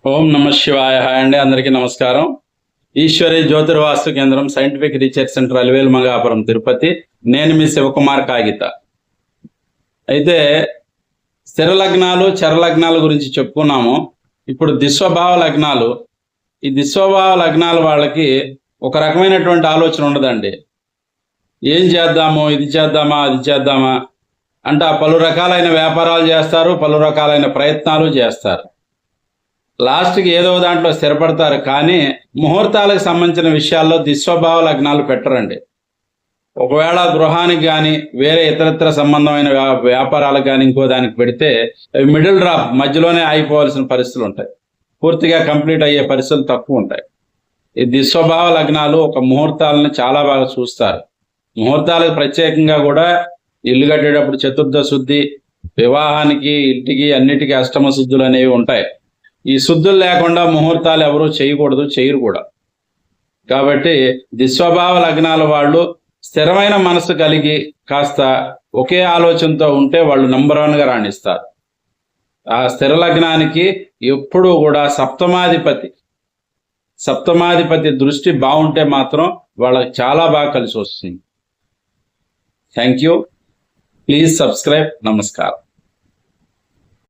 ఓం నమ శివాయ. హాయ్ అండి, అందరికీ నమస్కారం. ఈశ్వరి జ్యోతిర్వాస్తు కేంద్రం, scientific research centre, Alivelu Mangapuram, Tirupati. నేను మీ శివకుమార్ కాగిత. అయితే స్థిర లగ్నాలు, చర లగ్నాల గురించి చెప్పుకున్నాము. ఇప్పుడు దిస్వభావ లగ్నాలు. ఈ దిస్వభావ లగ్నాల వాళ్ళకి ఒక రకమైనటువంటి ఆలోచన ఉండదండి. ఏం చేద్దాము, ఇది చేద్దామా, అది చేద్దామా అంటే పలు రకాలైన వ్యాపారాలు చేస్తారు, పలు రకాలైన ప్రయత్నాలు చేస్తారు. లాస్ట్కి ఏదో దాంట్లో స్థిరపడతారు. కానీ ముహూర్తాలకు సంబంధించిన విషయాల్లో దిస్వభావ లగ్నాలు పెట్టరండి. ఒకవేళ గృహానికి కానీ వేరే ఇతరత్ర సంబంధమైన వ్యాపారాలకు కానీ ఇంకో దానికి పెడితే మిడిల్ డ్రాప్, మధ్యలోనే ఆగిపోవాల్సిన పరిస్థితులు ఉంటాయి. పూర్తిగా కంప్లీట్ అయ్యే పరిస్థితులు తక్కువ ఉంటాయి. ఈ దిస్వభావ లగ్నాలు ఒక ముహూర్తాలను చాలా బాగా చూస్తారు. ముహూర్తాలకు ప్రత్యేకంగా కూడా ఇల్లు కట్టేటప్పుడు చతుర్థ శుద్ధి, వివాహానికి, ఇంటికి, అన్నిటికీ అష్టమ శుద్ధులు అనేవి ఉంటాయి. ఈ శుద్ధులు లేకుండా ముహూర్తాలు ఎవరూ చేయకూడదు, చేయరు కూడా. కాబట్టి దిస్వభావ లగ్నాల వాళ్ళు స్థిరమైన మనసు కలిగి కాస్త ఒకే ఆలోచనతో ఉంటే వాళ్ళు నంబర్ 1గా రాణిస్తారు. ఆ స్థిర లగ్నానికి ఎప్పుడూ కూడా సప్తమాధిపతి దృష్టి బాగుంటే మాత్రం వాళ్ళకి చాలా బాగా కలిసి వస్తుంది. Thank you. Please subscribe. నమస్కారం.